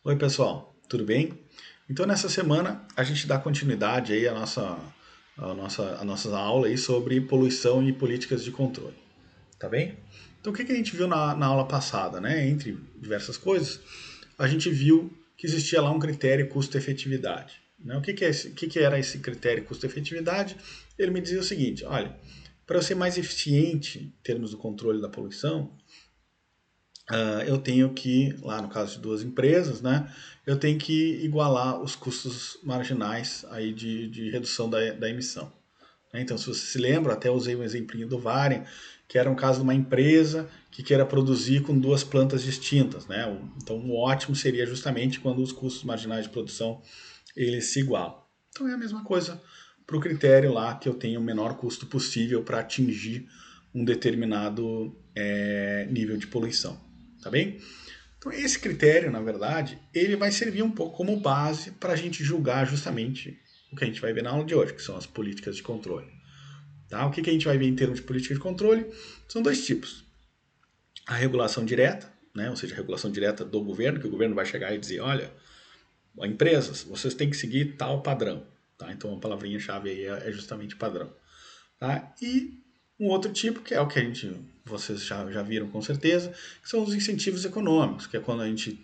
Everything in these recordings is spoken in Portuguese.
Oi, pessoal, tudo bem? Então, nessa semana, a gente dá continuidade aí à nossa aula aí sobre poluição e políticas de controle, tá bem? Então, o que a gente viu na aula passada, né? Entre diversas coisas, a gente viu que existia lá um critério custo-efetividade. Né? O que era esse critério custo-efetividade? Ele me dizia o seguinte, olha, para eu ser mais eficiente em termos do controle da poluição, eu tenho que, lá no caso de duas empresas, né, eu tenho que igualar os custos marginais aí de redução da emissão. Então, se você se lembra, até usei um exemplinho do Varian, que era um caso de uma empresa que queira produzir com duas plantas distintas. Né? Então, o ótimo seria justamente quando os custos marginais de produção eles se igualam. Então, é a mesma coisa para o critério lá que eu tenho o menor custo possível para atingir um determinado nível de poluição. Tá bem? Então, esse critério, na verdade, ele vai servir um pouco como base para a gente julgar justamente o que a gente vai ver na aula de hoje, que são as políticas de controle. Tá? O que a gente vai ver em termos de política de controle? São dois tipos. A regulação direta, né? Ou seja, a regulação direta do governo, que o governo vai chegar e dizer, olha, empresas, vocês têm que seguir tal padrão. Tá? Então, a palavrinha-chave aí é justamente padrão. Tá? E um outro tipo, que é o que vocês já viram com certeza, que são os incentivos econômicos, que é quando a gente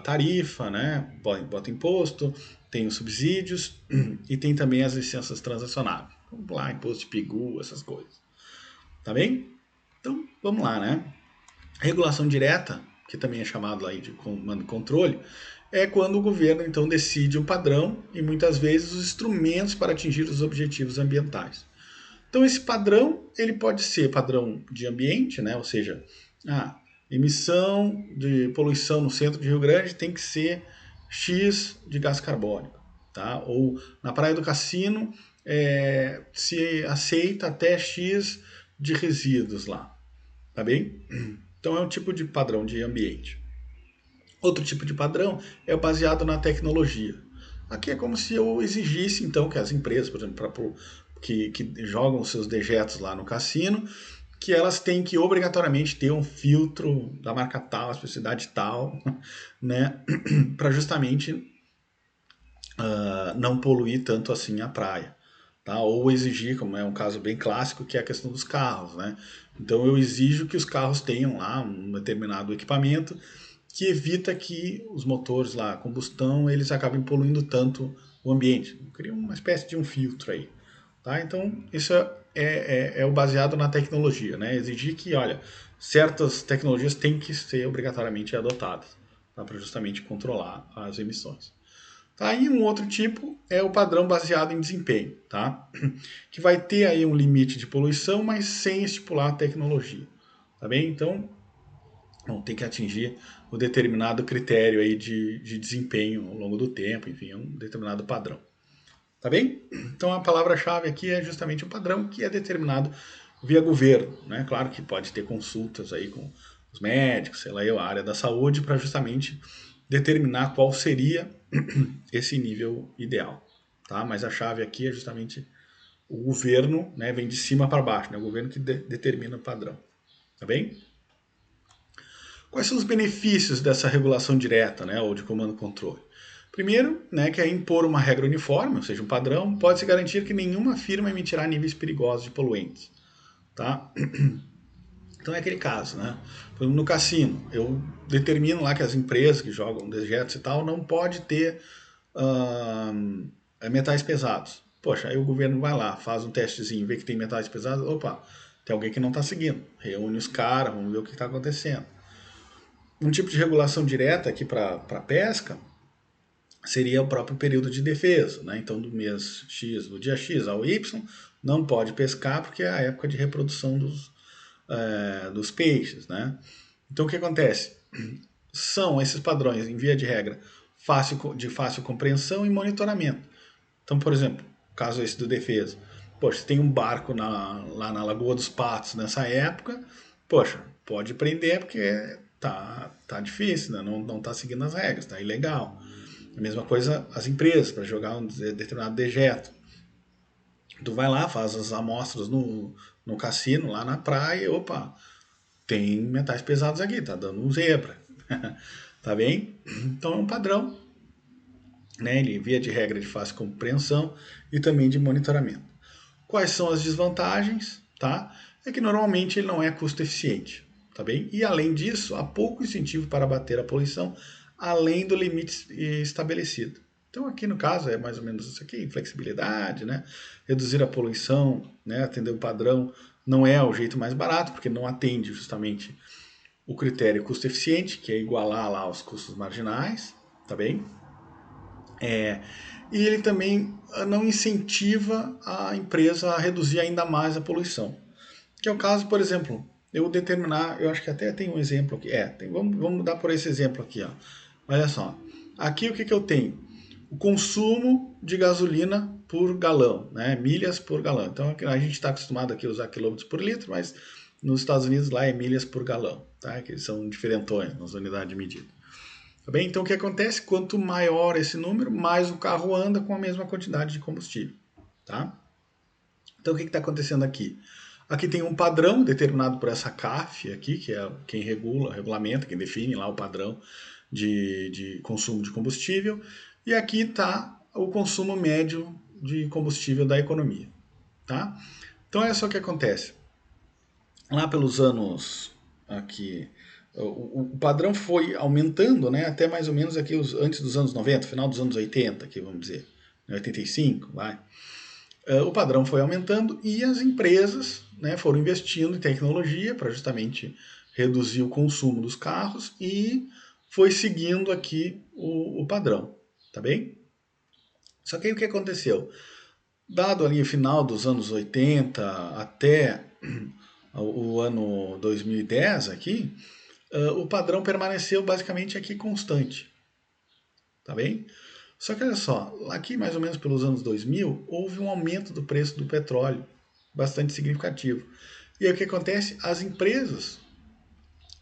tarifa, né, bota imposto, tem os subsídios e tem também as licenças transacionáveis. Vamos lá, imposto de PIGU, essas coisas. Tá bem? Então, vamos lá, né? Regulação direta, que também é chamado aí de comando e controle, é quando o governo então decide um padrão e muitas vezes os instrumentos para atingir os objetivos ambientais. Então esse padrão, ele pode ser padrão de ambiente, né? Ou seja, emissão de poluição no centro de Rio Grande tem que ser X de gás carbônico, tá? Ou na Praia do Cassino se aceita até X de resíduos lá, tá bem? Então é um tipo de padrão de ambiente. Outro tipo de padrão é o baseado na tecnologia. Aqui é como se eu exigisse, então, que as empresas, por exemplo, que jogam seus dejetos lá no cassino, que elas têm que obrigatoriamente ter um filtro da marca tal, a especificidade tal, né, para justamente não poluir tanto assim a praia. Tá? Ou exigir, como é um caso bem clássico, que é a questão dos carros. Né? Então eu exijo que os carros tenham lá um determinado equipamento que evita que os motores lá, a combustão, eles acabem poluindo tanto o ambiente. Cria uma espécie de um filtro aí. Tá? Então, isso é o baseado na tecnologia. Né? Exigir que, olha, certas tecnologias têm que ser obrigatoriamente adotadas tá? Para justamente controlar as emissões. Tá? E um outro tipo é o padrão baseado em desempenho, tá? Que vai ter aí um limite de poluição, mas sem estipular a tecnologia. Tá bem? Então, vão ter que atingir o determinado critério aí de desempenho ao longo do tempo, enfim, é um determinado padrão. Tá bem? Então a palavra-chave aqui é justamente o padrão que é determinado via governo. Né? Claro que pode ter consultas aí com os médicos, sei lá, a área da saúde, para justamente determinar qual seria esse nível ideal. Tá? Mas a chave aqui é justamente o governo, né, vem de cima para baixo, né? O governo que determina o padrão. Tá bem? Quais são os benefícios dessa regulação direta, né, ou de comando-controle? Primeiro, né, que é impor uma regra uniforme, ou seja, um padrão, pode-se garantir que nenhuma firma emitirá níveis perigosos de poluentes. Tá? Então é aquele caso, né? Por exemplo, no cassino, eu determino lá que as empresas que jogam dejetos e tal não pode ter metais pesados. Poxa, aí o governo vai lá, faz um testezinho, vê que tem metais pesados, opa, tem alguém que não está seguindo. Reúne os caras, vamos ver o que está acontecendo. Um tipo de regulação direta aqui para pesca seria o próprio período de defesa. Né? Então, do mês X, do dia X ao Y, não pode pescar porque é a época de reprodução dos peixes. Né? Então, o que acontece? São esses padrões, em via de regra, de fácil compreensão e monitoramento. Então, por exemplo, caso esse do defesa, poxa, tem um barco lá na Lagoa dos Patos nessa época, poxa, pode prender porque tá difícil, né? Não tá seguindo as regras, tá ilegal. A mesma coisa as empresas, para jogar um determinado dejeto. Tu vai lá, faz as amostras no cassino, lá na praia, e, opa, tem metais pesados aqui, tá dando um zebra. Tá bem? Então é um padrão, né? Ele via de regra de fácil compreensão e também de monitoramento. Quais são as desvantagens? Tá? É que normalmente ele não é custo eficiente, tá bem? E além disso, há pouco incentivo para abater a poluição além do limite estabelecido. Então aqui no caso é mais ou menos isso aqui, flexibilidade, né? Reduzir a poluição, né? Atender o padrão não é o jeito mais barato, porque não atende justamente o critério custo eficiente, que é igualar lá os custos marginais, tá bem? E ele também não incentiva a empresa a reduzir ainda mais a poluição. Que é o caso, por exemplo, eu determinar, eu acho que até tem um exemplo aqui. Vamos dar por esse exemplo aqui, ó. Olha só. Aqui o que, que eu tenho? O consumo de gasolina por galão, né? Milhas por galão. Então a gente está acostumado aqui a usar quilômetros por litro, mas nos Estados Unidos lá é milhas por galão, tá? Que eles são diferentões nas unidades de medida. Tá bem? Então o que acontece? Quanto maior esse número, mais o carro anda com a mesma quantidade de combustível, tá? Então o que está acontecendo aqui? Aqui tem um padrão determinado por essa CAF aqui, que é quem regulamenta, quem define lá o padrão de consumo de combustível. E aqui está o consumo médio de combustível da economia. Tá? Então olha só o que acontece. Lá pelos anos aqui, o padrão foi aumentando, né, até mais ou menos aqui antes dos anos 90, final dos anos 80, aqui, vamos dizer, 85, vai. O padrão foi aumentando e as empresas, né, foram investindo em tecnologia para justamente reduzir o consumo dos carros e foi seguindo aqui o padrão, tá bem? Só que aí o que aconteceu? Dado ali o final dos anos 80 até o ano 2010 aqui, o padrão permaneceu basicamente aqui constante, tá bem? Só que olha só, aqui mais ou menos pelos anos 2000, houve um aumento do preço do petróleo, bastante significativo. E aí o que acontece? As empresas,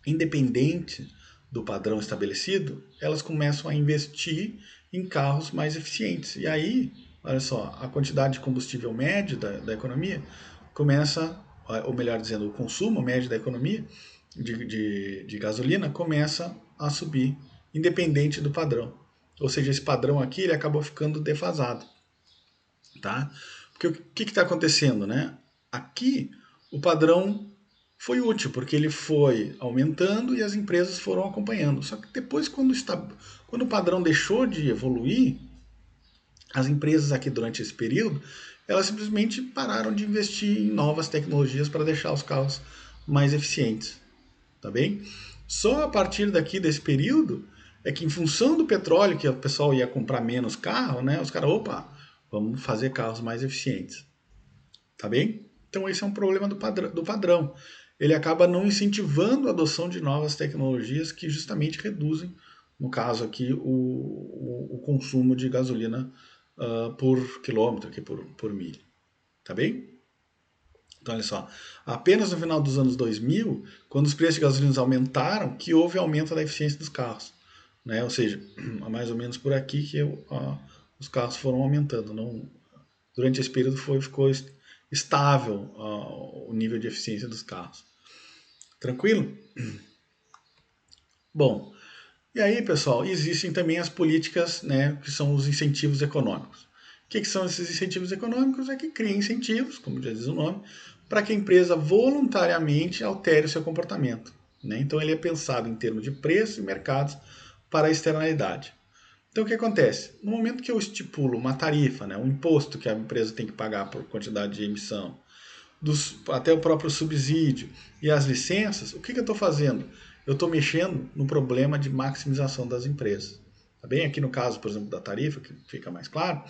independente do padrão estabelecido, elas começam a investir em carros mais eficientes. E aí, olha só, a quantidade de combustível médio da economia começa, ou melhor dizendo, o consumo médio da economia de gasolina começa a subir, independente do padrão. Ou seja, esse padrão aqui ele acabou ficando defasado, tá? Porque o que está acontecendo, né? Aqui o padrão foi útil porque ele foi aumentando e as empresas foram acompanhando. Só que depois, quando o padrão deixou de evoluir, as empresas aqui durante esse período, elas simplesmente pararam de investir em novas tecnologias para deixar os carros mais eficientes, tá bem? Só a partir daqui desse período é que, em função do petróleo, que o pessoal ia comprar menos carro, né? Os caras, opa, vamos fazer carros mais eficientes, tá bem? Então esse é um problema do padrão. Ele acaba não incentivando a adoção de novas tecnologias que justamente reduzem, no caso aqui, o consumo de gasolina por quilômetro, aqui por milha, tá bem? Então, olha só, apenas no final dos anos 2000, quando os preços de gasolina aumentaram, que houve aumento da eficiência dos carros. Né? Ou seja, mais ou menos por aqui que os carros foram aumentando. Não, durante esse período ficou estável o nível de eficiência dos carros. Tranquilo? Bom, e aí, pessoal, existem também as políticas, né, que são os incentivos econômicos. O que são esses incentivos econômicos? É que cria incentivos, como já diz o nome, para que a empresa voluntariamente altere o seu comportamento. Né? Então ele é pensado em termos de preço e mercados para a externalidade. Então o que acontece? No momento que eu estipulo uma tarifa, né, um imposto que a empresa tem que pagar por quantidade de emissão, até o próprio subsídio e as licenças, o que eu estou fazendo? Eu estou mexendo no problema de maximização das empresas. Tá bem? Aqui no caso, por exemplo, da tarifa, que fica mais claro,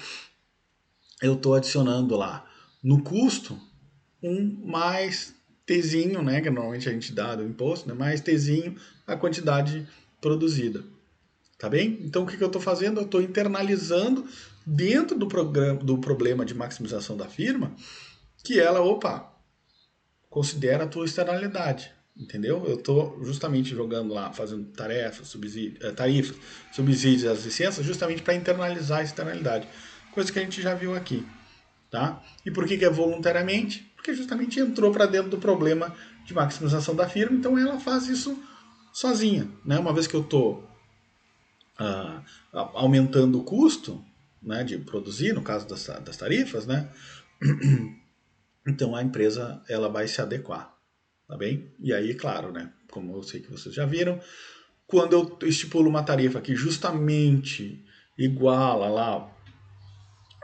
eu estou adicionando lá no custo um mais Tzinho, né, que normalmente a gente dá do imposto, né, mais Tzinho a quantidade produzida. Tá bem? Então o que eu estou fazendo? Eu estou internalizando dentro do problema de maximização da firma que ela, opa, considera a tua externalidade. Entendeu? Eu estou justamente jogando lá, fazendo tarefas, tarifas, subsídios e as licenças, justamente para internalizar a externalidade. Coisa que a gente já viu aqui. Tá? E por que é voluntariamente? Porque justamente entrou para dentro do problema de maximização da firma, então ela faz isso sozinha. Né? Uma vez que eu estou ah, aumentando o custo, né, de produzir, no caso das tarifas, né, então a empresa ela vai se adequar, tá bem? E aí, claro, né, como eu sei que vocês já viram, quando eu estipulo uma tarifa que justamente iguala lá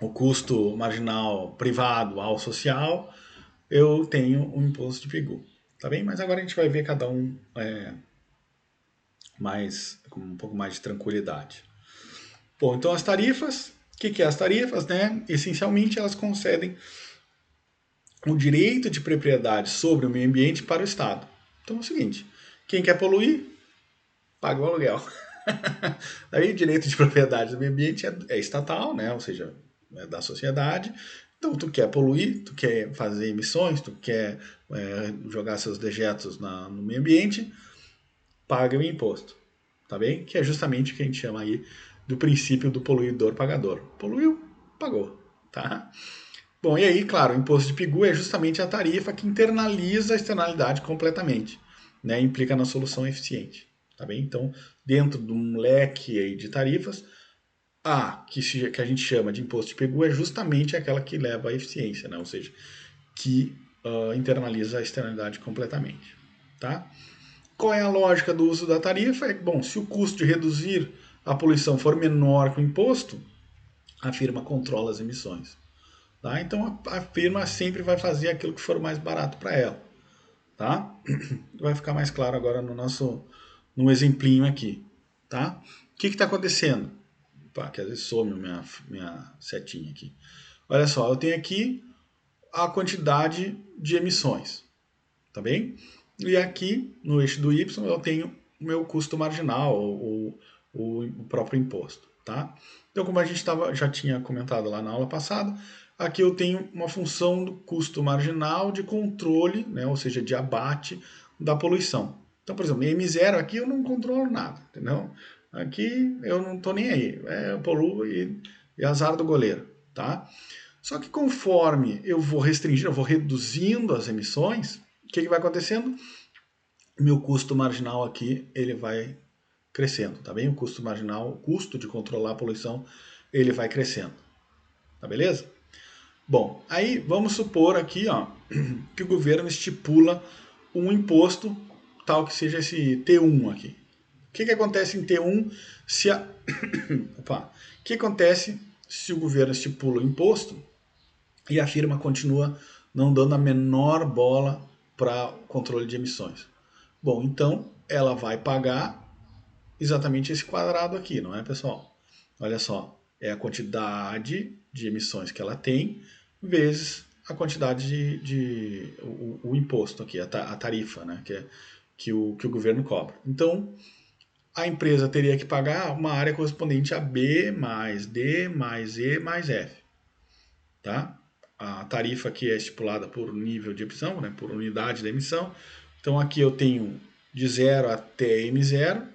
o custo marginal privado ao social, eu tenho um imposto de PIGU, tá bem? Mas agora a gente vai ver cada um com um pouco mais de tranquilidade. Bom, então as tarifas, o que é as tarifas, né? Essencialmente elas concedem o direito de propriedade sobre o meio ambiente para o Estado. Então é o seguinte, quem quer poluir, paga o aluguel. Aí o direito de propriedade do meio ambiente é estatal, né? Ou seja, é da sociedade. Então tu quer poluir, tu quer fazer emissões, tu quer jogar seus dejetos no meio ambiente, paga o imposto, tá bem? Que é justamente o que a gente chama aí do princípio do poluidor pagador. Poluiu, pagou, tá? Bom, e aí, claro, o imposto de PIGU é justamente a tarifa que internaliza a externalidade completamente, né? Implica na solução eficiente, tá bem? Então, dentro de um leque aí de tarifas, que a gente chama de imposto de PIGU é justamente aquela que leva à eficiência, né? Ou seja, que internaliza a externalidade completamente, tá? Qual é a lógica do uso da tarifa? É que, bom, se o custo de reduzir a poluição for menor que o imposto, a firma controla as emissões. Tá? Então a firma sempre vai fazer aquilo que for mais barato para ela. Tá? Vai ficar mais claro agora no exemplinho aqui. Tá? O que está acontecendo? Pá, que às vezes some minha setinha aqui. Olha só, eu tenho aqui a quantidade de emissões. Tá bem? E aqui, no eixo do Y, eu tenho o meu custo marginal, o próprio imposto. Tá? Então, como a gente já tinha comentado lá na aula passada, aqui eu tenho uma função do custo marginal de controle, né, ou seja, de abate da poluição. Então, por exemplo, M0 aqui eu não controlo nada, entendeu? Aqui eu não estou nem aí, eu poluo e azar do goleiro. Tá? Só que conforme eu vou restringindo, eu vou reduzindo as emissões, o que vai acontecendo? Meu custo marginal aqui, ele vai crescendo, tá bem? O custo marginal, o custo de controlar a poluição, ele vai crescendo, tá beleza? Bom, aí vamos supor aqui, ó, que o governo estipula um imposto tal que seja esse T1 aqui. O que acontece em T1 se a... Opa. O que acontece se o governo estipula o imposto e a firma continua não dando a menor bola para controle de emissões? Bom, então ela vai pagar exatamente esse quadrado aqui, não é, pessoal? Olha só, é a quantidade de emissões que ela tem vezes a quantidade o imposto aqui, a tarifa, né, que o governo cobra. Então, a empresa teria que pagar uma área correspondente a B mais D mais E mais F, tá? A tarifa aqui é estipulada por nível de emissão, né, por unidade de emissão. Então, aqui eu tenho de 0 até M0,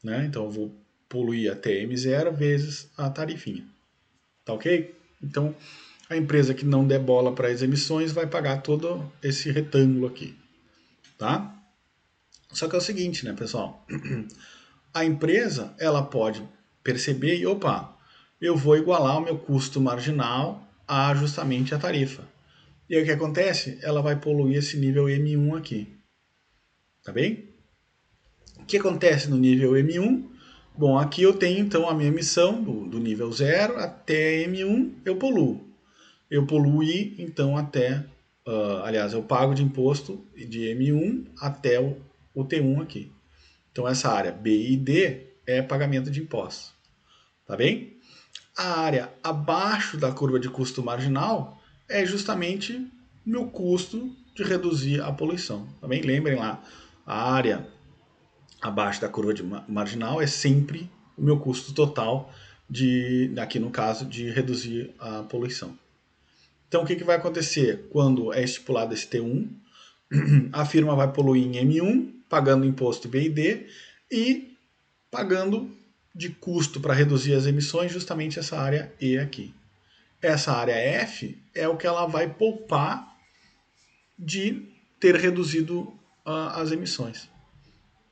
né? Então eu vou poluir até M0 vezes a tarifinha. Tá ok? Então a empresa que não der bola para as emissões vai pagar todo esse retângulo aqui. Tá? Só que é o seguinte, né, pessoal? A empresa ela pode perceber e, opa, eu vou igualar o meu custo marginal a justamente a tarifa. E aí o que acontece? Ela vai poluir esse nível M1 aqui. Tá bem? O que acontece no nível M1? Bom, aqui eu tenho então a minha emissão do nível 0 até M1 eu poluo. Eu poluí então até, aliás, eu pago de imposto de M1 até o T1 aqui. Então essa área B e D é pagamento de impostos. Tá bem? A área abaixo da curva de custo marginal é justamente o meu custo de reduzir a poluição. Tá bem? Lembrem lá, a área abaixo da curva de marginal é sempre o meu custo total aqui no caso, de reduzir a poluição. Então, o que vai acontecer quando é estipulado esse T1? A firma vai poluir em M1, pagando imposto B e D, e pagando de custo para reduzir as emissões justamente essa área E aqui. Essa área F é o que ela vai poupar de ter reduzido as emissões.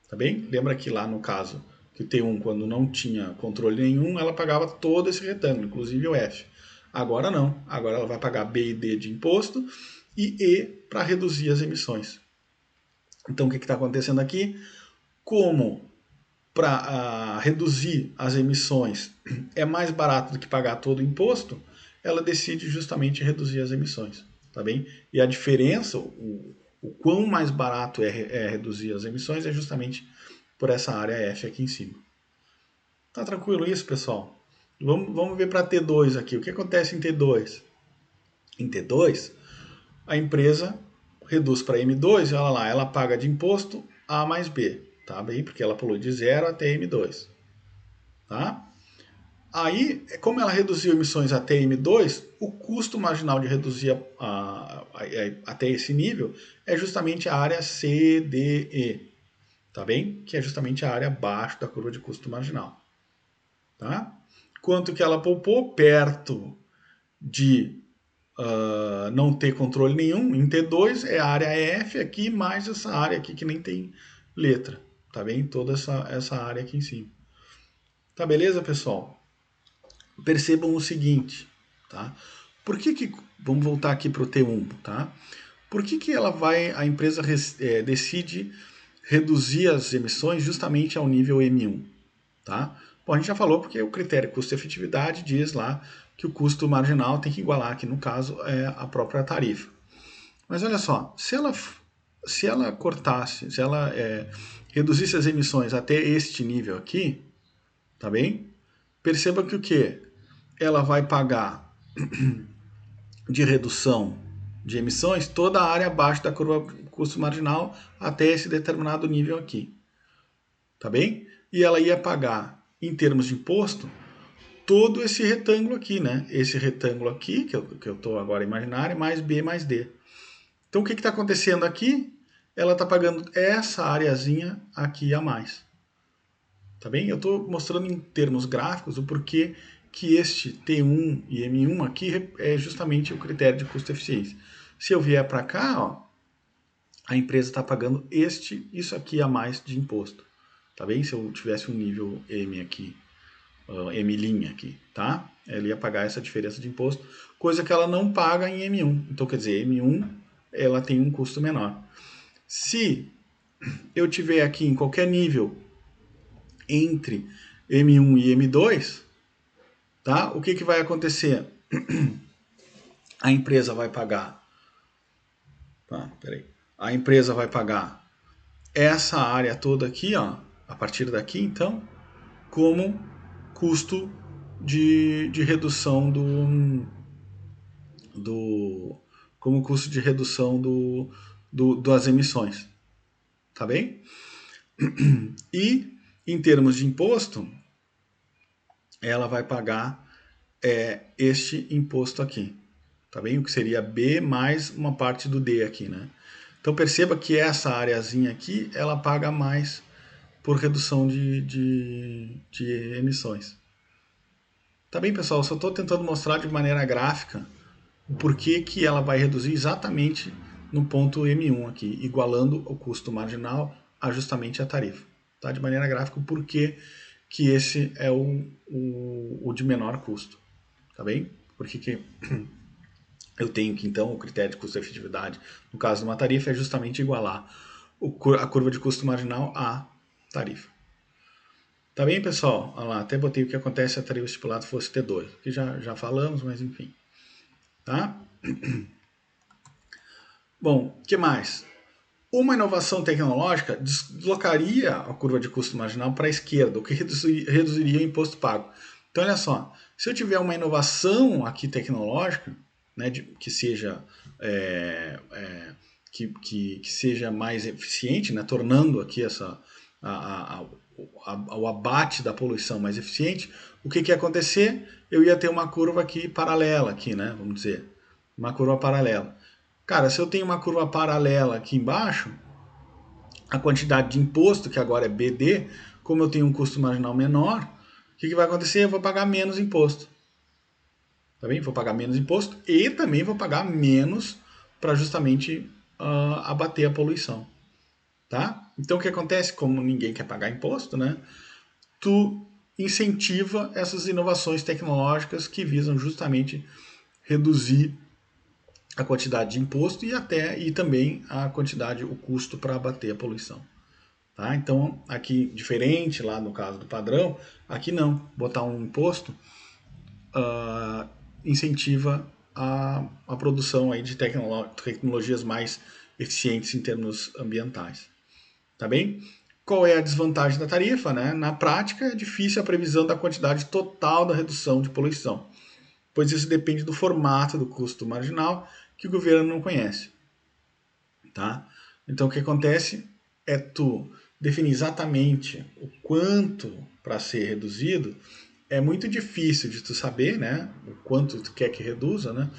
Tá bem? Lembra que lá no caso Que o T1, quando não tinha controle nenhum, ela pagava todo esse retângulo, inclusive o F. Agora não. Agora ela vai pagar B e D de imposto e E para reduzir as emissões. Então o que está acontecendo aqui? Como para reduzir as emissões é mais barato do que pagar todo o imposto, ela decide justamente reduzir as emissões, tá bem? E a diferença, o quão mais barato é reduzir as emissões é justamente por essa área F aqui em cima. Tá tranquilo isso, pessoal? Vamos ver para T2 aqui. O que acontece em T2? Em T2, a empresa reduz para M2, olha lá, ela paga de imposto A mais B, tá bem? Porque ela polui de 0 até M2, tá? Aí, como ela reduziu emissões até M2, o custo marginal de reduzir até esse nível é justamente a área CDE, tá bem? Que é justamente a área abaixo da curva de custo marginal, tá? Quanto que ela poupou? Perto de não ter controle nenhum, em T2 é a área F aqui, mais essa área aqui que nem tem letra, tá bem? Toda essa área aqui em cima. Tá beleza, pessoal? Percebam o seguinte, tá? Vamos voltar aqui para o T1, tá? Por que a empresa decide reduzir as emissões justamente ao nível M1, tá? Bom, a gente já falou porque o critério custo-efetividade diz lá que o custo marginal tem que igualar, aqui no caso, a própria tarifa. Mas olha só, se ela cortasse, se ela reduzisse as emissões até este nível aqui, tá bem? Perceba que o quê? Ela vai pagar de redução de emissões toda a área abaixo da curva custo marginal até esse determinado nível aqui. Tá bem? E ela ia pagar, em termos de imposto, todo esse retângulo aqui, né? Esse retângulo aqui, que eu estou agora imaginário, mais B mais D. Então o que está acontecendo aqui? Ela está pagando essa areazinha aqui a mais. Tá bem? Eu estou mostrando em termos gráficos o porquê que este T1 e M1 aqui é justamente o critério de custo-eficiência. Se eu vier para cá, ó, a empresa está pagando isso aqui a mais de imposto. Tá bem? Se eu tivesse um nível M aqui, M' aqui, tá? Ela ia pagar essa diferença de imposto, coisa que ela não paga em M1. Então, quer dizer, M1 ela tem um custo menor. Se eu tiver aqui em qualquer nível entre M1 e M2, tá? O que vai acontecer? A empresa vai pagar, tá? Peraí. A empresa vai pagar essa área toda aqui, ó, a partir daqui, então, como custo de redução como custo de redução das emissões, tá bem? E em termos de imposto, ela vai pagar este imposto aqui, tá bem? O que seria B mais uma parte do D aqui, né? Então perceba que essa areazinha aqui, ela paga mais por redução de emissões. Tá bem, pessoal? Eu só estou tentando mostrar de maneira gráfica o porquê que ela vai reduzir exatamente no ponto M1 aqui, igualando o custo marginal a justamente a tarifa. Tá? De maneira gráfica, o porquê que esse é o de menor custo. Tá bem? Porque eu tenho que, então, o critério de custo-efetividade, no caso de uma tarifa, é justamente igualar a curva de custo marginal à tarifa. Tá bem, pessoal? Olha lá, até botei o que acontece se a tarifa estipulada fosse T2, que já falamos, mas enfim. Tá? Bom, o que mais? Uma inovação tecnológica deslocaria a curva de custo marginal para a esquerda, o que reduziria o imposto pago. Então, olha só, se eu tiver uma inovação aqui tecnológica, né, que seja que seja mais eficiente, né, tornando aqui o abate da poluição mais eficiente, o que ia acontecer? Eu ia ter uma curva aqui paralela, aqui, né, vamos dizer, uma curva paralela. Cara, se eu tenho uma curva paralela aqui embaixo, a quantidade de imposto, que agora é BD, como eu tenho um custo marginal menor, o que vai acontecer? Eu vou pagar menos imposto. Tá bem? Vou pagar menos imposto e também vou pagar menos para justamente abater a poluição. Tá? Então o que acontece? Como ninguém quer pagar imposto, né? tu incentiva essas inovações tecnológicas que visam justamente reduzir a quantidade de imposto e também a quantidade, o custo para abater a poluição. Tá? Então, aqui, diferente lá no caso do padrão, aqui não, botar um imposto incentiva a produção aí de tecnologias mais eficientes em termos ambientais. Tá bem? Qual é a desvantagem da tarifa? Né? Na prática, é difícil a previsão da quantidade total da redução de poluição, pois isso depende do formato do custo marginal que o governo não conhece. Tá? Então, o que acontece é tu definir exatamente o quanto para ser reduzido. É muito difícil de tu saber, né, o quanto tu quer que reduza, né,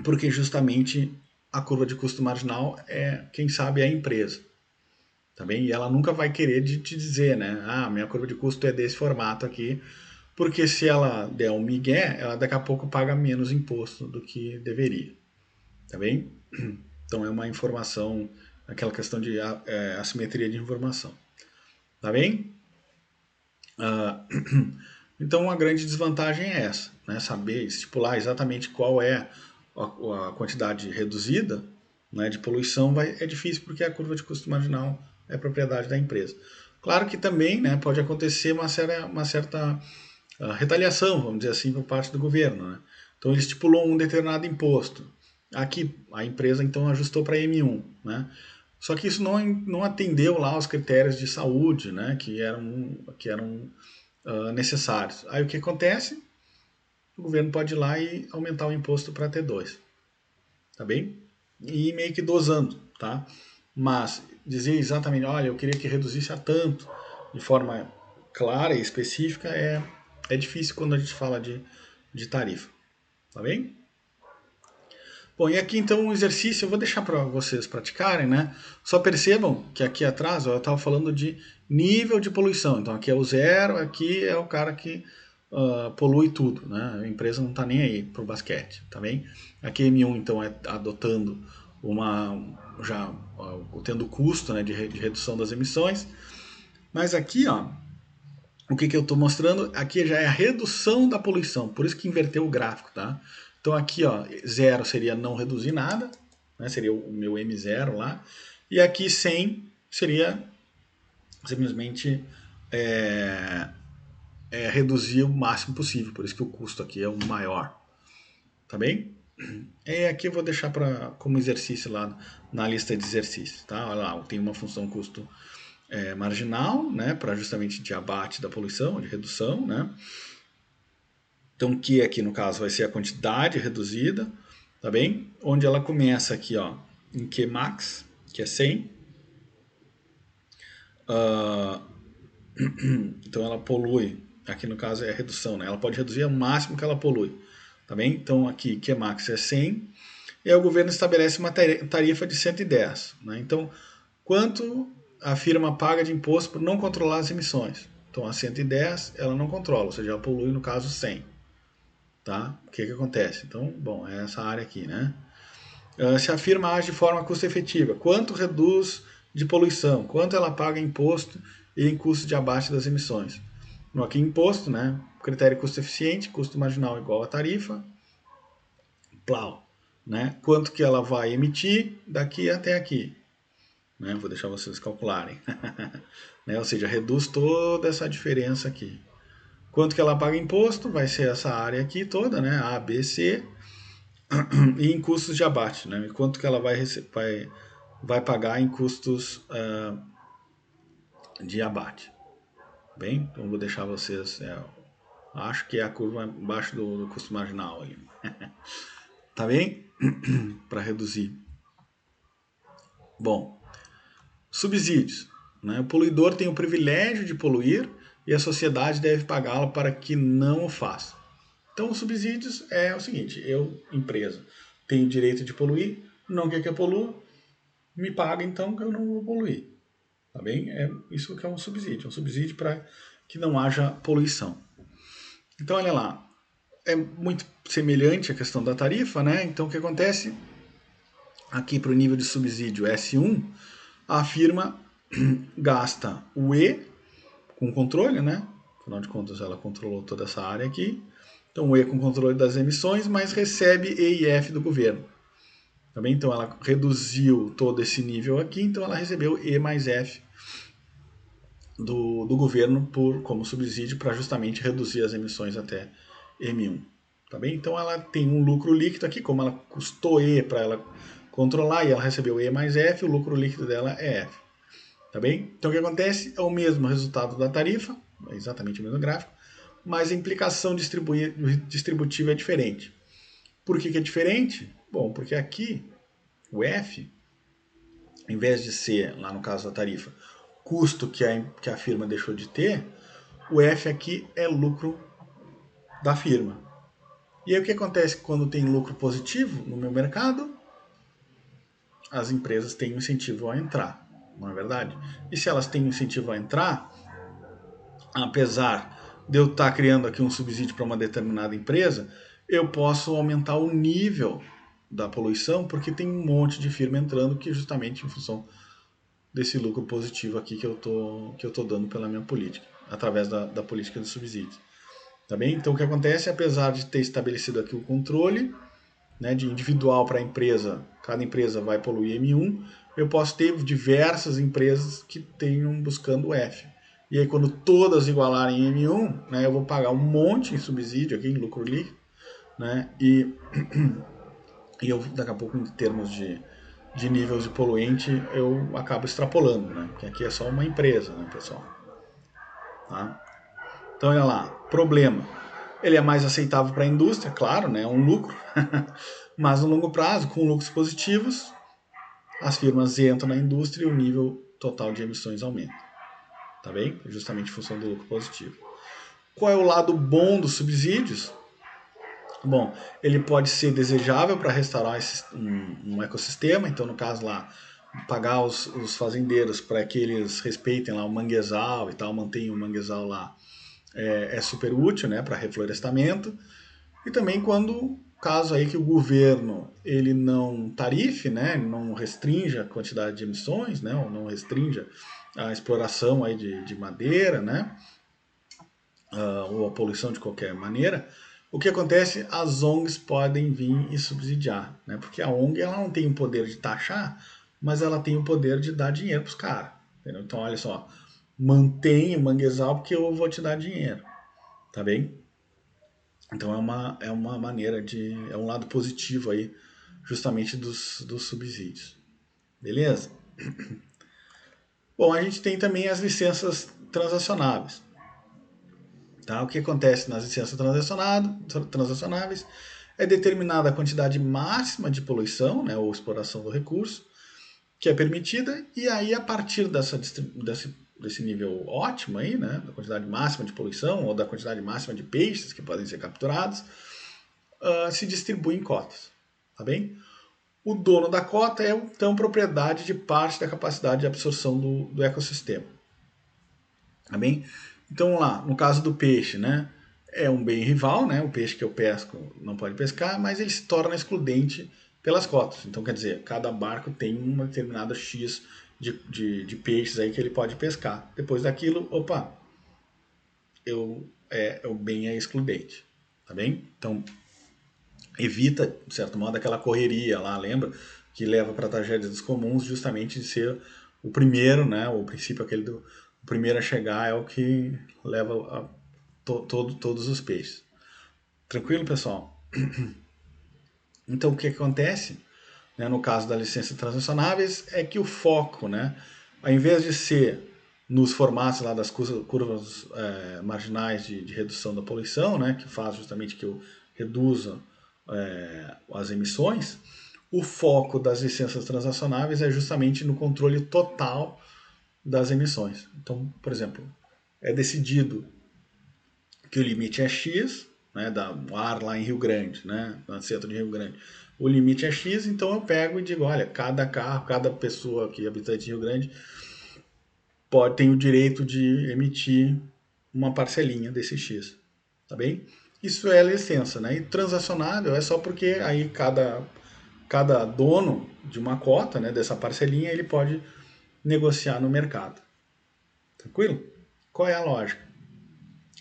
porque justamente a curva de custo marginal quem sabe, é a empresa. Tá bem? E ela nunca vai querer te dizer, né, minha curva de custo é desse formato aqui, porque se ela der um migué, ela daqui a pouco paga menos imposto do que deveria. Tá bem? Então é uma informação, aquela questão de assimetria de informação. Tá bem? Então a grande desvantagem é essa, né? Saber estipular exatamente qual é a quantidade reduzida, né, de poluição é difícil porque a curva de custo marginal é propriedade da empresa. Claro que também, né, pode acontecer uma certa retaliação, vamos dizer assim, por parte do governo. Né? Então ele estipulou um determinado imposto. Aqui a empresa então ajustou para M1. Né? Só que isso não atendeu lá os critérios de saúde, né, que eram necessários. Aí o que acontece? O governo pode ir lá e aumentar o imposto para T2. Tá bem? E meio que dosando, tá? Mas dizer exatamente, olha, eu queria que reduzisse a tanto, de forma clara e específica, é difícil quando a gente fala de tarifa. Tá bem? Bom, e aqui então um exercício, eu vou deixar para vocês praticarem, né? Só percebam que aqui atrás eu estava falando de nível de poluição. Então aqui é o zero, aqui é o cara que polui tudo, né? A empresa não está nem aí para o basquete, tá bem? Aqui M1 então é adotando tendo custo, né, de redução das emissões. Mas aqui, ó, o que eu estou mostrando aqui já é a redução da poluição, por isso que inverteu o gráfico, tá? Então aqui, ó, 0 seria não reduzir nada, né? Seria o meu M0 lá, e aqui 100 seria simplesmente reduzir o máximo possível, por isso que o custo aqui é o maior, tá bem? E aqui eu vou deixar como exercício lá na lista de exercícios, tá? Olha lá, tem uma função custo marginal, né, para justamente de abate da poluição, de redução, né? Então, que aqui no caso vai ser a quantidade reduzida, tá bem? Onde ela começa aqui, ó, em Qmax, que é 100. Então ela polui, aqui no caso é a redução, né? Ela pode reduzir ao máximo que ela polui, tá bem? Então aqui Qmax é 100, e aí o governo estabelece uma tarifa de 110, né? Então, quanto a firma paga de imposto por não controlar as emissões? Então a 110 ela não controla, ou seja, ela polui no caso 100. Tá? O que acontece? Então, bom, é essa área aqui, né? Se a firma age de forma custo-efetiva, quanto reduz de poluição? Quanto ela paga em imposto e em custo de abate das emissões? Aqui imposto, né? Critério custo-eficiente, custo marginal igual a tarifa, plau, né? Quanto que ela vai emitir daqui até aqui? Né? Vou deixar vocês calcularem. Né? Ou seja, reduz toda essa diferença aqui. Quanto que ela paga imposto? Vai ser essa área aqui toda, né? A, B, C. E em custos de abate, né? Quanto que ela vai pagar em custos de abate. Bem, então vou deixar vocês... acho que é a curva abaixo do custo marginal ali. Tá bem? Para reduzir. Bom, subsídios. Né? O poluidor tem o privilégio de poluir e a sociedade deve pagá-lo para que não o faça. Então, os subsídios é o seguinte, eu, empresa, tenho direito de poluir, não quer que eu polua, me paga então que eu não vou poluir. Tá bem? É isso que é um subsídio para que não haja poluição. Então, olha lá, é muito semelhante à questão da tarifa, né? Então, o que acontece? Aqui para o nível de subsídio S1, a firma gasta o E com controle, né? Afinal de contas, ela controlou toda essa área aqui. Então, o E com controle das emissões, mas recebe E e F do governo. Tá bem? Então, ela reduziu todo esse nível aqui, então ela recebeu E mais F do governo como subsídio para justamente reduzir as emissões até M1. Tá bem? Então, ela tem um lucro líquido aqui, como ela custou E para ela controlar e ela recebeu E mais F, o lucro líquido dela é F. Tá bem? Então, o que acontece é o mesmo resultado da tarifa, é exatamente o mesmo gráfico, mas a implicação distributiva é diferente. Por que é diferente? Bom, porque aqui o F, em vez de ser, lá no caso da tarifa, custo que a firma deixou de ter, o F aqui é lucro da firma. E aí o que acontece quando tem lucro positivo no meu mercado? As empresas têm um incentivo a entrar, não é verdade? E se elas têm um incentivo a entrar, apesar de eu estar criando aqui um subsídio para uma determinada empresa, eu posso aumentar o nível da poluição, porque tem um monte de firma entrando que justamente em função desse lucro positivo aqui que eu tô dando pela minha política, através da política de subsídios. Tá bem? Então o que acontece, apesar de ter estabelecido aqui o controle, né, de individual para a empresa, cada empresa vai poluir M1, eu posso ter diversas empresas que tenham buscando F. E aí quando todas igualarem M1, né, eu vou pagar um monte em subsídio aqui, em lucro líquido, né, e eu daqui a pouco em termos de níveis de poluente eu acabo extrapolando, né, porque aqui é só uma empresa, né, pessoal. Tá? Então olha lá, problema. Ele é mais aceitável para a indústria, claro, né, é um lucro, mas no longo prazo, com lucros positivos, as firmas entram na indústria e o nível total de emissões aumenta. Tá bem? Justamente em função do lucro positivo. Qual é o lado bom dos subsídios? Bom, ele pode ser desejável para restaurar um ecossistema, então no caso lá, pagar os fazendeiros para que eles respeitem lá o manguezal e tal, mantenham o manguezal lá, é super útil, né, para reflorestamento. E também quando, caso aí que o governo ele não tarife, né, não restrinja a quantidade de emissões, né, ou não restrinja a exploração aí de madeira, né, ou a poluição de qualquer maneira, o que acontece? As ONGs podem vir e subsidiar, né, porque a ONG ela não tem o poder de taxar, mas ela tem o poder de dar dinheiro para os caras. Então, olha só, mantém o manguezal porque eu vou te dar dinheiro, tá bem? Então é uma maneira é um lado positivo aí, justamente dos subsídios. Beleza? Bom, a gente tem também as licenças transacionáveis. Tá? O que acontece nas licenças transacionáveis é determinada a quantidade máxima de poluição, né, ou exploração do recurso, que é permitida, e aí a partir desse nível ótimo aí, né, da quantidade máxima de poluição ou da quantidade máxima de peixes que podem ser capturados, se distribui em cotas, tá bem? O dono da cota é, então, propriedade de parte da capacidade de absorção do ecossistema, tá bem? Então, vamos lá, no caso do peixe, né, é um bem rival, né, o peixe que eu pesco não pode pescar, mas ele se torna excludente pelas cotas. Então, quer dizer, cada barco tem uma determinada X de peixes aí que ele pode pescar. Depois daquilo, opa, o bem é excludente, tá bem? Então, evita, de certo modo, aquela correria lá, lembra? Que leva para tragédias dos comuns, justamente de ser o primeiro, né? O princípio aquele do o primeiro a chegar é o que leva a todos os peixes. Tranquilo, pessoal? Então, o que acontece, né, no caso das licenças transacionáveis, é que o foco, né, ao invés de ser nos formatos lá das curvas marginais de redução da poluição, né, que faz justamente que eu reduza as emissões, o foco das licenças transacionáveis é justamente no controle total das emissões. Então, por exemplo, é decidido que o limite é X, né, do ar lá em Rio Grande, né, no centro de Rio Grande. O limite é X, então eu pego e digo, olha, cada carro, cada pessoa que é habitante de Rio Grande tem o direito de emitir uma parcelinha desse X, tá bem? Isso é licença, né? E transacionável é só porque aí cada dono de uma cota, né, dessa parcelinha, ele pode negociar no mercado. Tranquilo? Qual é a lógica?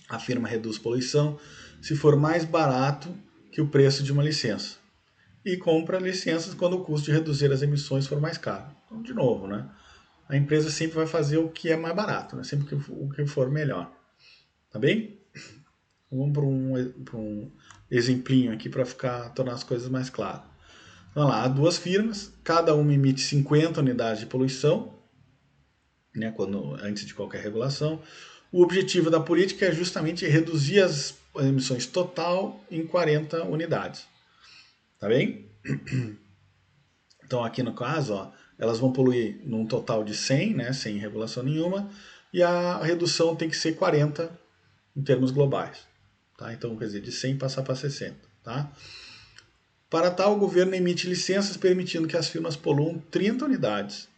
A firma reduz poluição se for mais barato que o preço de uma licença. E compra licenças quando o custo de reduzir as emissões for mais caro. Então, de novo, né? A empresa sempre vai fazer o que é mais barato, né? Sempre o que for melhor. Tá bem? Vamos para um exemplinho aqui para tornar as coisas mais claras. Vamos lá, há duas firmas, cada uma emite 50 unidades de poluição, né, antes de qualquer regulação. O objetivo da política é justamente reduzir as emissões total em 40 unidades. Tá bem? Então aqui no caso, ó, elas vão poluir num total de 100, né, sem regulação nenhuma, e a redução tem que ser 40 em termos globais. Tá? Então, quer dizer, de 100 passar para 60. Tá? Para tal, o governo emite licenças permitindo que as firmas poluam 30 unidades,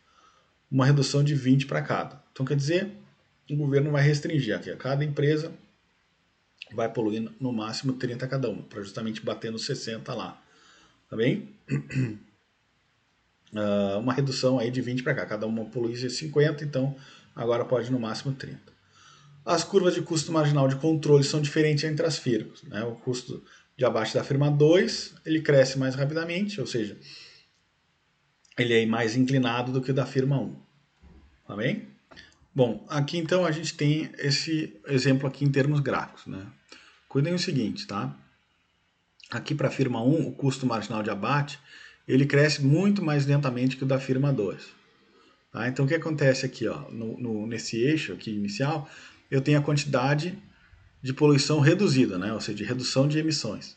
uma redução de 20 para cada. Então, quer dizer, o governo vai restringir aqui. Cada empresa vai poluir no máximo 30 cada uma, para justamente bater nos 60 lá. Tá bem? Uma redução aí de 20 para cá. Cada uma polui 50, então agora pode no máximo 30. As curvas de custo marginal de controle são diferentes entre as firmas. Né? O custo de abaixo da firma 2, ele cresce mais rapidamente, ou seja, ele é mais inclinado do que o da firma 1. Tá bem? Bom, aqui então a gente tem esse exemplo aqui em termos gráficos. Né? Cuidem o seguinte, tá? Aqui para a firma 1, o custo marginal de abate, ele cresce muito mais lentamente que o da firma 2. Tá? Então o que acontece aqui, ó, nesse eixo aqui inicial, eu tenho a quantidade de poluição reduzida, né? Ou seja, de redução de emissões.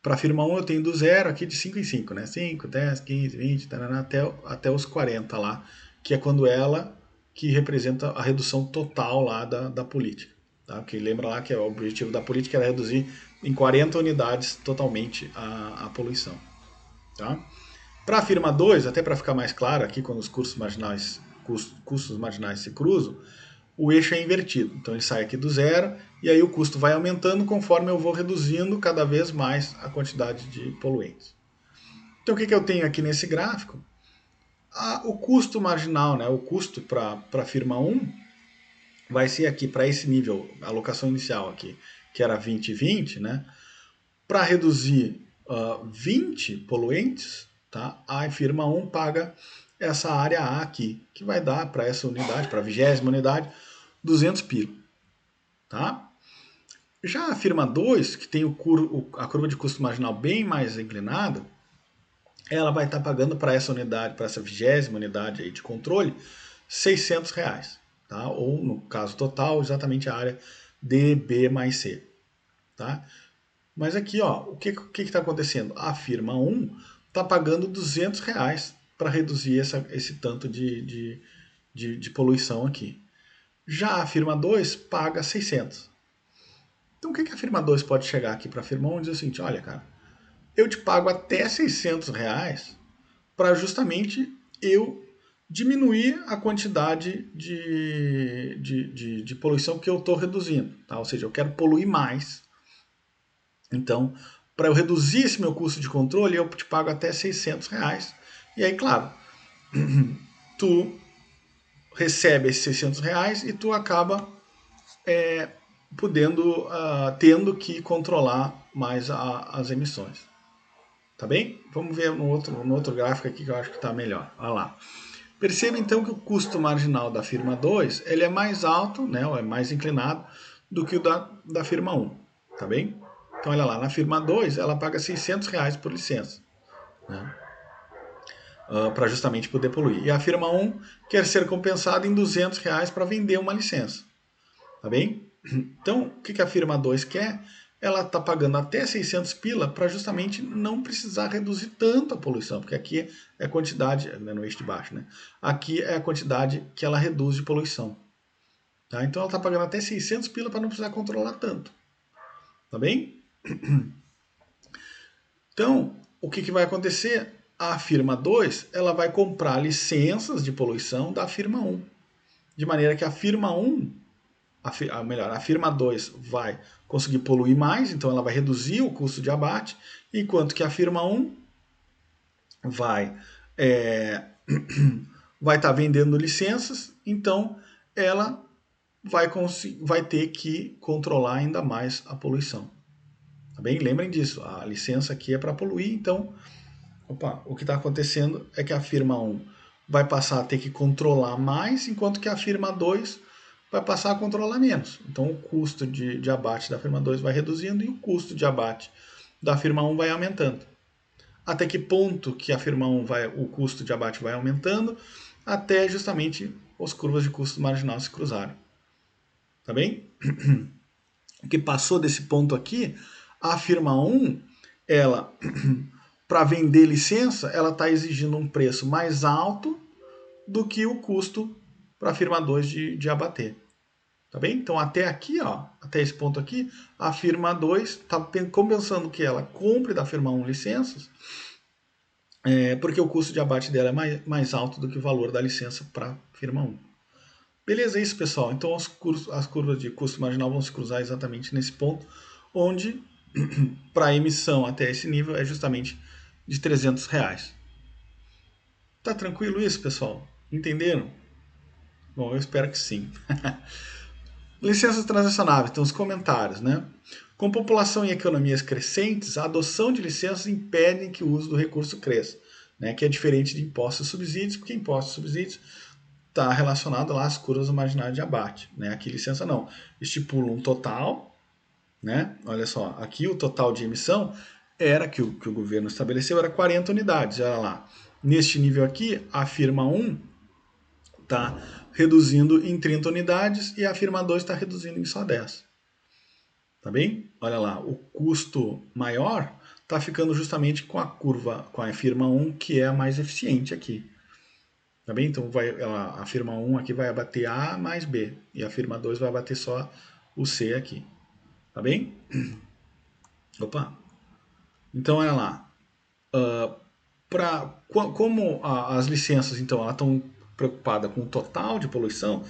Para a firma 1 eu tenho do zero aqui de 5 em 5, né? 5, 10, 15, 20, tarará, até os 40 lá, que é quando ela que representa a redução total lá da política. Tá? Porque lembra lá que o objetivo da política era reduzir em 40 unidades totalmente a poluição. Tá? Para a firma 2, até para ficar mais claro aqui, quando os custos marginais se cruzam, o eixo é invertido. Então ele sai aqui do zero e aí o custo vai aumentando conforme eu vou reduzindo cada vez mais a quantidade de poluentes. Então o que eu tenho aqui nesse gráfico? O custo marginal, né, o custo para a firma 1 vai ser aqui para esse nível, a alocação inicial aqui, que era 20 e 20, né? Para reduzir 20 poluentes, tá? A firma 1 paga essa área A aqui, que vai dar para essa unidade, para a 20ª unidade, 200 pila. Tá? Já a firma 2, que tem a curva de custo marginal bem mais inclinada, ela vai estar pagando para essa unidade, para essa 20ª unidade aí de controle, R$600. Tá? Ou, no caso total, exatamente a área D, B mais C. Tá? Mas aqui, ó, o que está acontecendo? A firma 1 está pagando R$200 para reduzir esse tanto de poluição aqui. Já a firma 2 paga 600. Então o que a firma 2 pode chegar aqui para a firma 1 e dizer o seguinte, olha cara, eu te pago até R$600 para justamente eu diminuir a quantidade de poluição que eu estou reduzindo. Tá? Ou seja, eu quero poluir mais. Então, para eu reduzir esse meu custo de controle, eu te pago até R$600. E aí, claro, tu recebe esses R$600 e tu acaba tendo que controlar mais as emissões. Tá bem? Vamos ver no outro gráfico aqui que eu acho que está melhor. Olha lá. Perceba então que o custo marginal da firma 2 ele é mais alto, né, ou é mais inclinado do que o da firma 1. Tá bem? Então olha lá, na firma 2 ela paga R$600 por licença. Né? Para justamente poder poluir. E a firma 1 quer ser compensada em R$200 para vender uma licença. Tá bem? Então, o que a firma 2 quer? Ela está pagando até 600 pila para justamente não precisar reduzir tanto a poluição, porque aqui é a quantidade, no eixo de baixo, né? Aqui é a quantidade que ela reduz de poluição. Tá? Então ela está pagando até 600 pila para não precisar controlar tanto. Tá bem? Então, o que vai acontecer? A firma 2 ela vai comprar licenças de poluição da firma 1. De maneira que a firma 1 a firma 2 vai conseguir poluir mais, então ela vai reduzir o custo de abate, enquanto que a firma 1 vai vai estar vendendo licenças, então ela vai ter que controlar ainda mais a poluição. Tá bem? Lembrem disso, a licença aqui é para poluir, então o que está acontecendo é que a firma 1 vai passar a ter que controlar mais, enquanto que a firma 2 vai passar a controlar menos. Então o custo de abate da firma 2 vai reduzindo e o custo de abate da firma 1 vai aumentando. Até que ponto que a firma 1 o custo de abate vai aumentando? Até justamente as curvas de custo marginal se cruzarem. Tá bem? O que passou desse ponto aqui, a firma 1, ela, para vender licença, ela está exigindo um preço mais alto do que o custo para a firma 2 de abater. Tá bem? Então até aqui, ó, até esse ponto aqui, a firma 2 está compensando que ela compre da firma 1 licenças, porque o custo de abate dela é mais alto do que o valor da licença para a firma 1. Beleza, é isso, pessoal. Então as curvas de custo marginal vão se cruzar exatamente nesse ponto, onde para a emissão até esse nível é justamente de R$300. Tá tranquilo isso, pessoal? Entenderam? Bom, eu espero que sim. Licenças transacionáveis, então os comentários, né? Com população e economias crescentes, a adoção de licenças impede que o uso do recurso cresça, né? Que é diferente de impostos e subsídios, porque impostos e subsídios está relacionado lá às curvas marginais de abate, né? Aqui licença não, estipula um total, né? Olha só, aqui o total de emissão era que o governo estabeleceu era 40 unidades, olha lá. Neste nível aqui, a firma 1 está reduzindo em 30 unidades e a firma 2 está reduzindo em só 10. Tá bem? Olha lá, o custo maior está ficando justamente com a curva, com a firma 1, que é a mais eficiente aqui. Tá bem? Então a firma 1 aqui vai abater A mais B e a firma 2 vai abater só o C aqui. Tá bem? Opa! Então olha lá. Como as licenças então elas estão preocupadas com o total de poluição,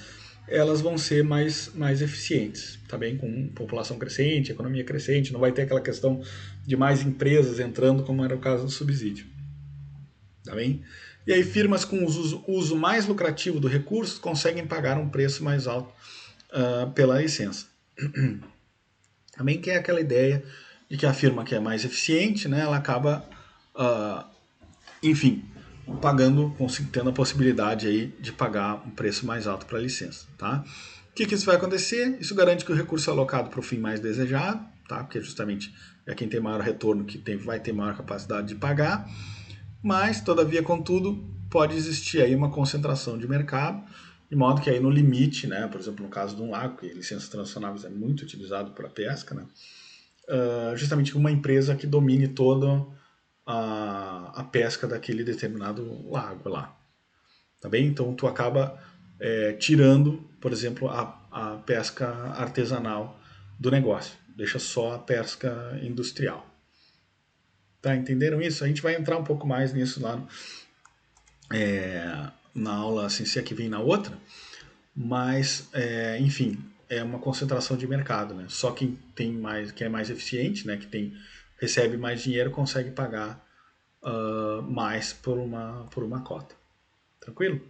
elas vão ser mais eficientes, tá bem? Com população crescente, economia crescente, não vai ter aquela questão de mais empresas entrando, como era o caso do subsídio. Tá bem? E aí firmas com uso mais lucrativo do recurso conseguem pagar um preço mais alto pela licença. Também que é aquela ideia de que a firma que é mais eficiente, né, ela acaba, enfim, tendo a possibilidade aí de pagar um preço mais alto para a licença. Tá? O que isso vai acontecer? Isso garante que o recurso é alocado para o fim mais desejado, tá? Porque justamente é quem tem maior retorno que vai ter maior capacidade de pagar. Mas, todavia, contudo, pode existir aí uma concentração de mercado, de modo que aí no limite, né, por exemplo, no caso de um lago, que licenças transacionáveis é muito utilizado para a pesca, né, justamente uma empresa que domine toda a pesca daquele determinado lago lá. Tá bem? Então, tu acaba tirando, por exemplo, a pesca artesanal do negócio. Deixa só a pesca industrial. Tá, entenderam isso? A gente vai entrar um pouco mais nisso lá na aula assim, se é que vem na outra, mas enfim, é uma concentração de mercado, né? Só quem é mais eficiente, né? Recebe mais dinheiro consegue pagar mais por uma cota. Tranquilo?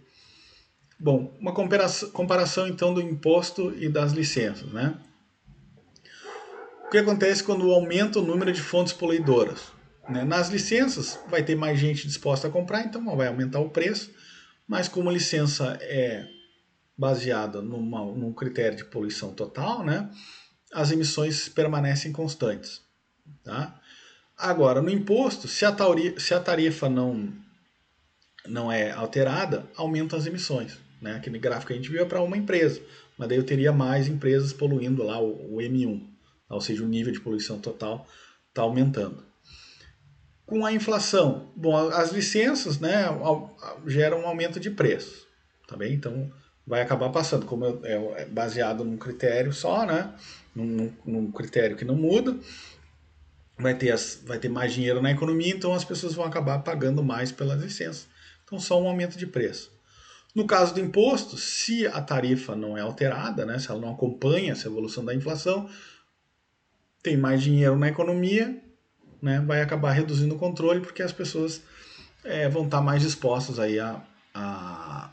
Bom, uma comparação então do imposto e das licenças, né? O que acontece quando aumenta o número de fontes poluidoras? Né? Nas licenças vai ter mais gente disposta a comprar, então vai aumentar o preço, mas como a licença é baseada num critério de poluição total, né, as emissões permanecem constantes. Tá? Agora, no imposto, se a tarifa não é alterada, aumentam as emissões. Né? Aquele gráfico que a gente viu é para uma empresa, mas daí eu teria mais empresas poluindo lá o M1, ou seja, o nível de poluição total está aumentando. Com a inflação, bom, as licenças, né, geram um aumento de preço, tá bem? Então vai acabar passando, como é baseado num critério só, né, num critério que não muda, vai ter mais dinheiro na economia, então as pessoas vão acabar pagando mais pelas licenças. Então só um aumento de preço. No caso do imposto, se a tarifa não é alterada, né, se ela não acompanha essa evolução da inflação, tem mais dinheiro na economia, né, vai acabar reduzindo o controle porque as pessoas vão estar mais dispostas aí a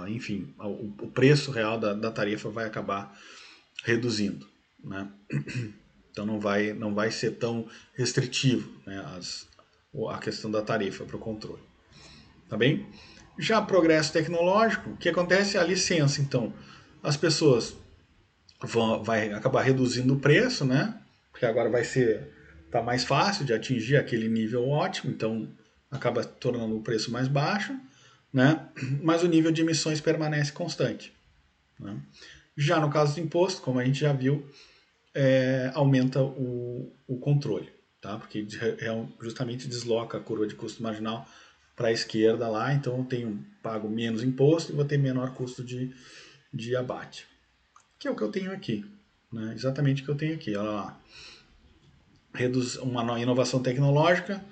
enfim, o preço real da tarifa vai acabar reduzindo, né? Então não vai ser tão restritivo, né, a questão da tarifa para o controle. Tá bem? Já progresso tecnológico, o que acontece é a licença. Então, as pessoas vai acabar reduzindo o preço, né? Porque agora tá mais fácil de atingir aquele nível ótimo, então acaba tornando o preço mais baixo, né? Mas o nível de emissões permanece constante. Né? Já no caso do imposto, como a gente já viu, aumenta o controle, tá? Porque justamente desloca a curva de custo marginal para a esquerda lá, então eu pago menos imposto e vou ter menor custo de abate. Que é o que eu tenho aqui. Né? Exatamente o que eu tenho aqui. Olha lá. Uma inovação tecnológica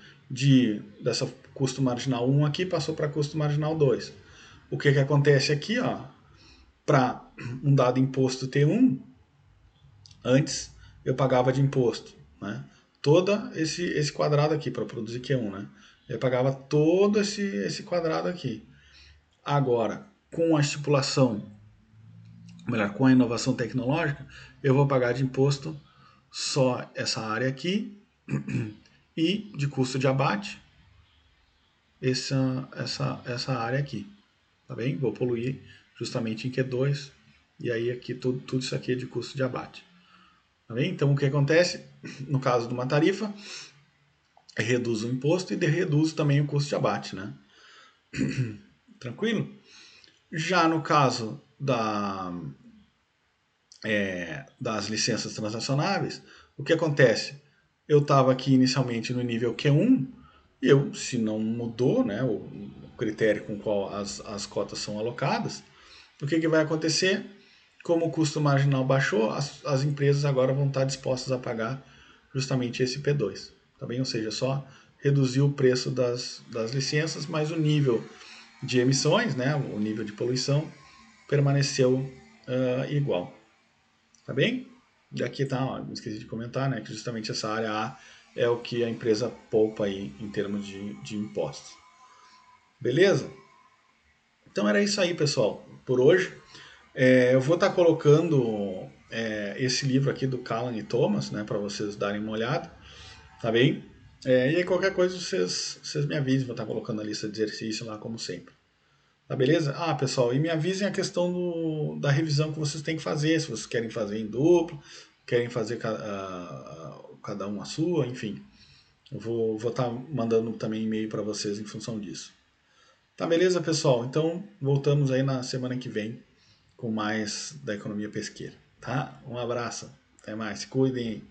dessa custo marginal 1 aqui passou para custo marginal 2. O que acontece aqui? Para um dado imposto T1, antes eu pagava de imposto, né? Todo esse quadrado aqui para produzir Q1, né? Eu pagava todo esse quadrado aqui. Agora, com a estipulação, melhor, com a inovação tecnológica, eu vou pagar de imposto só essa área aqui e de custo de abate essa área aqui, tá bem? Vou poluir justamente em Q2 e aí aqui tudo isso aqui é de custo de abate. Tá bem? Então, o que acontece? No caso de uma tarifa, reduz o imposto e reduz também o custo de abate. Né? Tranquilo? Já no caso das licenças transacionáveis, o que acontece? Eu estava aqui inicialmente no nível Q1, e se não mudou né, o critério com qual as cotas são alocadas, o que vai acontecer? Como o custo marginal baixou, as empresas agora vão estar dispostas a pagar justamente esse P2. Tá bem? Ou seja, só reduzir o preço das licenças, mas o nível de emissões, né, o nível de poluição, permaneceu igual. Tá bem? E aqui tá, esqueci de comentar, né, que justamente essa área A é o que a empresa poupa aí em termos de impostos. Beleza? Então era isso aí, pessoal, por hoje. Eu vou estar colocando esse livro aqui do Callan e Thomas, né, para vocês darem uma olhada, tá bem? E aí qualquer coisa vocês me avisem, vou estar colocando a lista de exercício lá como sempre. Tá beleza? Pessoal, e me avisem a questão da revisão que vocês têm que fazer, se vocês querem fazer em duplo, querem fazer cada um a sua, enfim. Eu vou estar mandando também e-mail para vocês em função disso. Tá beleza, pessoal? Então, voltamos aí na semana que vem com mais da economia pesqueira, tá? Um abraço, até mais, se cuidem.